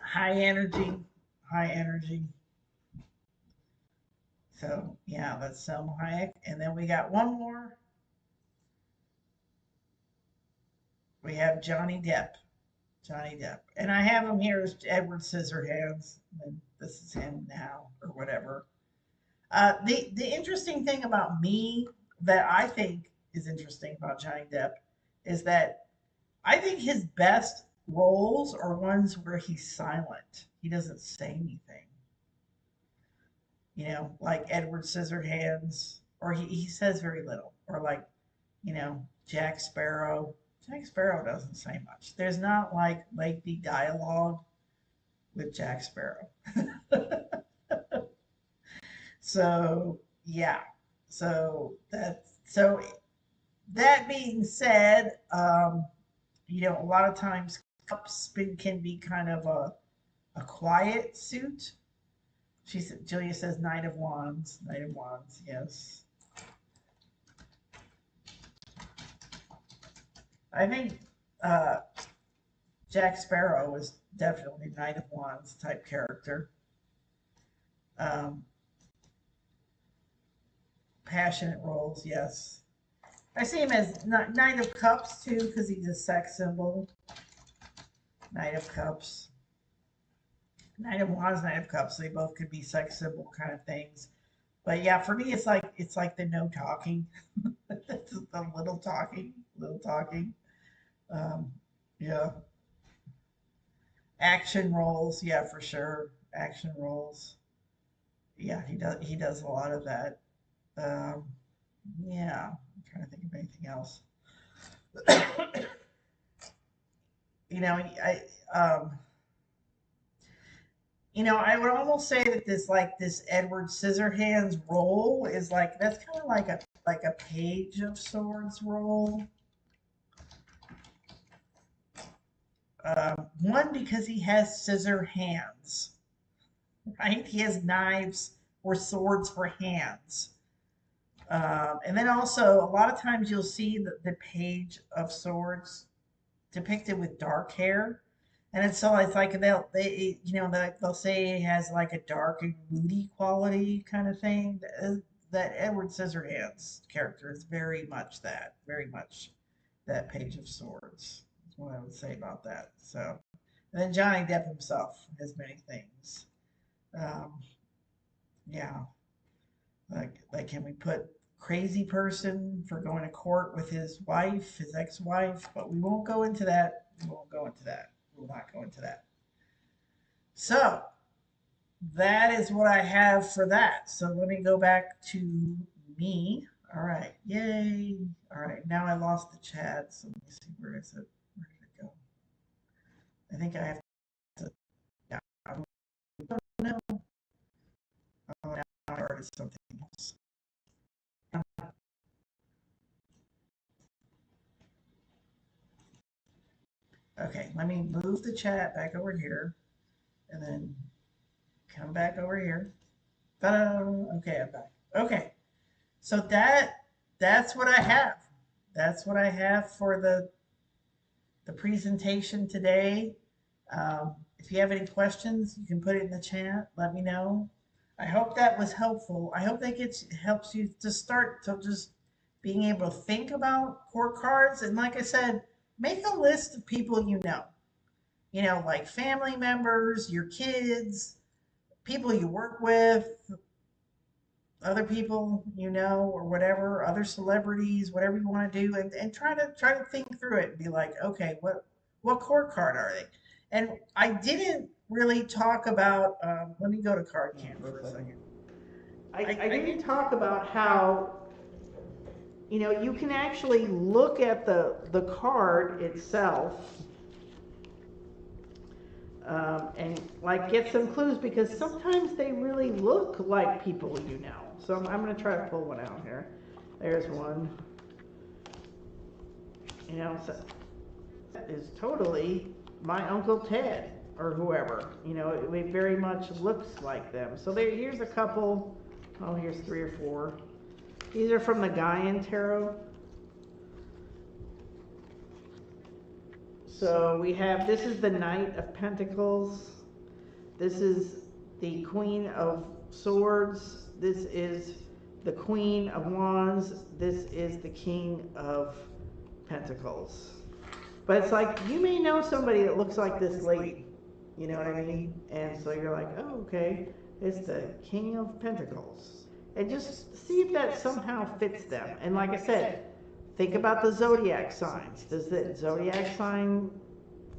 high energy, high energy. So yeah, that's Selma Hayek, and then we got one more. We have Johnny Depp. Johnny Depp, and I have him here as Edward Scissorhands, and this is him now or whatever. The interesting thing about me that I think is interesting about Johnny Depp is that I think his best roles are ones where he's silent. He doesn't say anything. Like Edward Scissorhands, or he says very little, or like, Jack Sparrow. Jack Sparrow doesn't say much. There's not like lengthy dialogue with Jack Sparrow. So yeah. So that being said, a lot of times cups can be kind of a quiet suit. Julia says Knight of Wands. Knight of Wands, yes. I think uh, Jack Sparrow is definitely Knight of Wands type character. Um, Passionate roles, yes. I see him as Knight of Cups too, because he's a sex symbol. Knight of Cups. Knight of Wands, Knight of Cups. They both could be sex symbol kind of things. But yeah, for me, it's like the no talking, the little talking, little talking. Um, yeah, action roles. Yeah, for sure, action roles. Yeah, he does a lot of that. Um, yeah, I'm trying to think of anything else. you know, I would almost say that this Edward Scissorhands role is like that's kind of like a Page of Swords role. One because he has scissor hands, right? He has knives or swords for hands. And then also, a lot of times you'll see the Page of Swords depicted with dark hair. And it's like they'll say he has like a dark and moody quality kind of thing. That Edward Scissorhands character is very much that Page of Swords. That's what I would say about that. So, and then Johnny Depp himself has many things. Um, yeah, like can we put crazy person for going to court with his ex-wife? But we won't go into that. We won't go into that. We will not go into that. So that is what I have for that. So let me go back to me. All right. Yay. All right. Now I lost the chat. So let me see where is it? Where did it go? I think I have to. Yeah. I don't know. Oh, now I started something else. Okay. Let me move the chat back over here and then come back over here. Ta-da. Okay. I'm back. Okay. So that's what I have. That's what I have for the presentation today. If you have any questions, you can put it in the chat. Let me know. I hope that was helpful. I hope that helps you to start to just being able to think about court cards. And like I said, make a list of people you know. Like family members, your kids, people you work with, other people or whatever, other celebrities, whatever you want to do, and try to think through it and be like, okay, what court card are they? And I didn't really talk about. Let me go to card camp for a second. I didn't talk about how you can actually look at the card itself, and like get some clues, because sometimes they really look like people you know. So I'm going to try to pull one out here. There's one. So that is totally my Uncle Ted or whoever. It very much looks like them. So here's a couple. Oh, here's 3 or 4. These are from the Gaian Tarot. So we have, this is the Knight of Pentacles. This is the Queen of Swords. This is the Queen of Wands. This is the King of Pentacles. But it's like, you may know somebody that looks like this lady. You know what I mean? And so you're like, oh, okay, it's the King of Pentacles. And just see if that somehow fits them. And like I said, think about the zodiac signs. Does the zodiac sign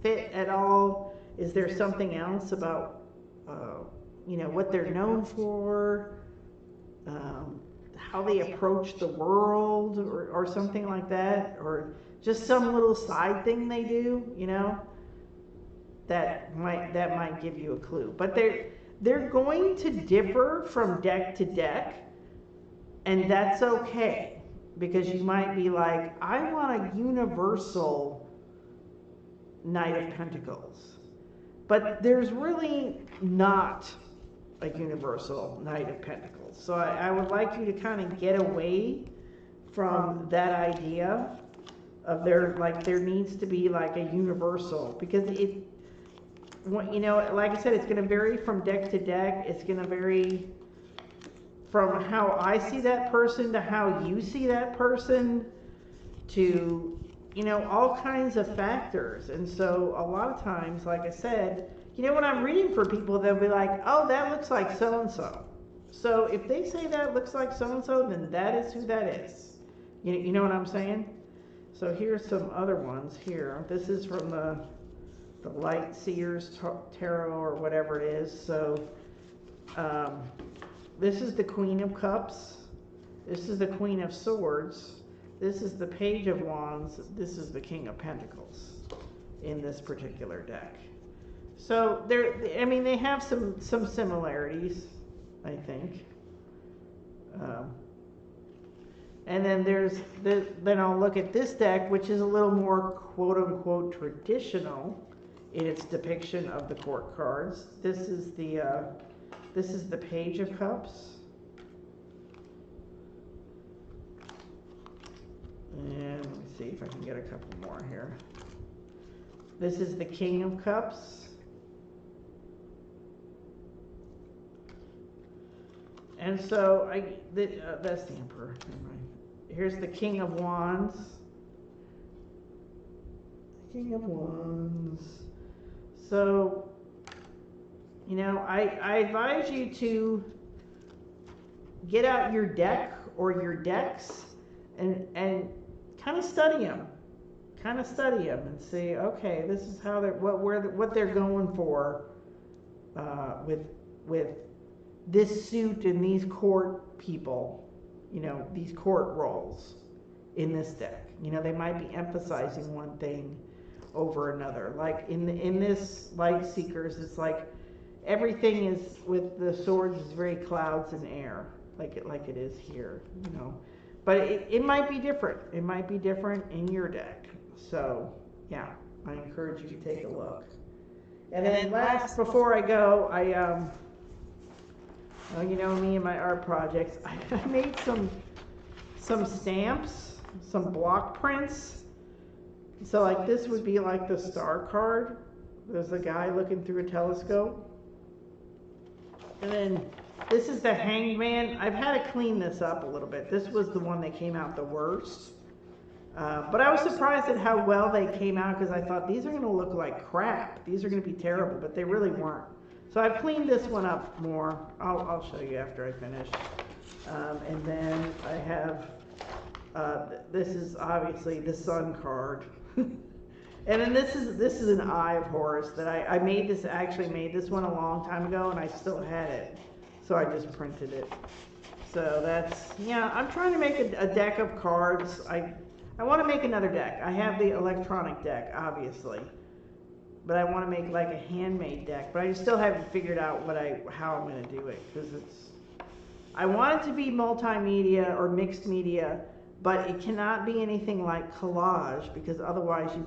fit at all? Is there something else about, what they're known for, how they approach the world, or something like that, or just some little side thing they do, that might give you a clue. But they're going to differ from deck to deck, and that's okay, because you might be like, I want a universal Knight of Pentacles. But there's really not a universal Knight of Pentacles. So I would like you to kind of get away from that idea of there needs to be like a universal, because like I said, it's going to vary from deck to deck. It's going to vary from how I see that person to how you see that person, to all kinds of factors. And so a lot of times, like I said, when I'm reading for people, they'll be like, oh, that looks like so and so. So if they say that looks like so and so, then that is who that is. You know what I'm saying? So here's some other ones here. This is from the Light Seers Tarot, or whatever it is. So this is the Queen of Cups. This is the Queen of Swords. This is the Page of Wands. This is the King of Pentacles. in this particular deck. So I mean, they have some similarities, I think. Um, and then then I'll look at this deck, which is a little more quote unquote traditional in its depiction of the court cards. This is the Page of Cups. And let me see if I can get a couple more here. This is the King of Cups. And so that's the Emperor. Here's the King of Wands. King of Wands. So, you know, I advise you to get out your deck or your decks and kind of study them. Kind of study them and see, okay, this is how what they're going for with this suit and these court people, you know, these court roles in this deck. You know, they might be emphasizing one thing over another. Like in this Light Seekers, it's like everything is with the swords is very clouds and air, like it is here, you know. But it might be different. It might be different in your deck. So yeah, I encourage you to take a look. And then last, before I go, well, you know me and my art projects. I made some stamps, some block prints. So like this would be like the star card. There's a guy looking through a telescope. And then this is the Hangman. I've had to clean this up a little bit. This was the one that came out the worst. But I was surprised at how well they came out because I thought these are going to look like crap. These are going to be terrible, but they really weren't. So I've cleaned this one up more. I'll show you after I finish. And then I have, this is obviously the Sun card. And then this is an Eye of Horus that I made this, actually made this one a long time ago and I still had it. So I just printed it. So that's, yeah, I'm trying to make a deck of cards. I want to make another deck. I have the electronic deck, obviously. But I want to make like a handmade deck, but I still haven't figured out how I'm going to do it because I want it to be multimedia or mixed media, but it cannot be anything like collage because otherwise you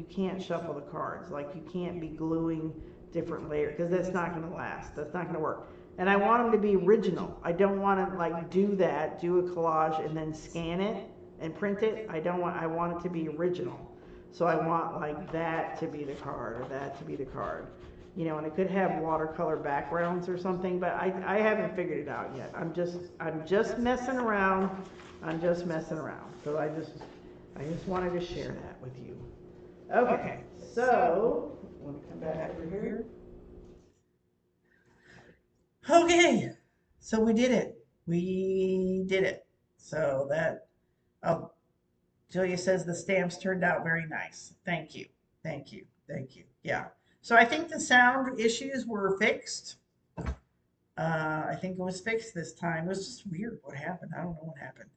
can't shuffle the cards. Like you can't be gluing different layers because that's not going to last. That's not going to work. And I want them to be original. I don't want to like do a collage and then scan it and print it. I want it to be original. So I want like that to be the card or that to be the card. You know, and it could have watercolor backgrounds or something, but I haven't figured it out yet. I'm just messing around. I'm just messing around. So I just wanted to share that with you. Okay, so want to come back over here? Okay, so we did it. We did it. So that, oh, Julia says the stamps turned out very nice. Thank you. Thank you. Thank you. Yeah. So I think the sound issues were fixed. I think it was fixed this time. It was just weird what happened. I don't know what happened.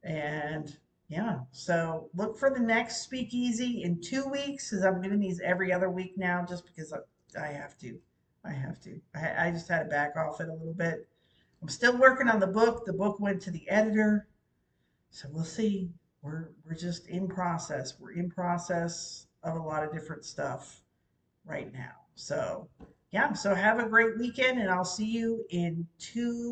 And yeah, so look for the next speakeasy in 2 weeks because I'm doing these every other week now just because I have to. I have to. I just had to back off it a little bit. I'm still working on the book. The book went to the editor. So we'll see. We're just in process. We're in process of a lot of different stuff right now. So yeah, so have a great weekend and I'll see you in 2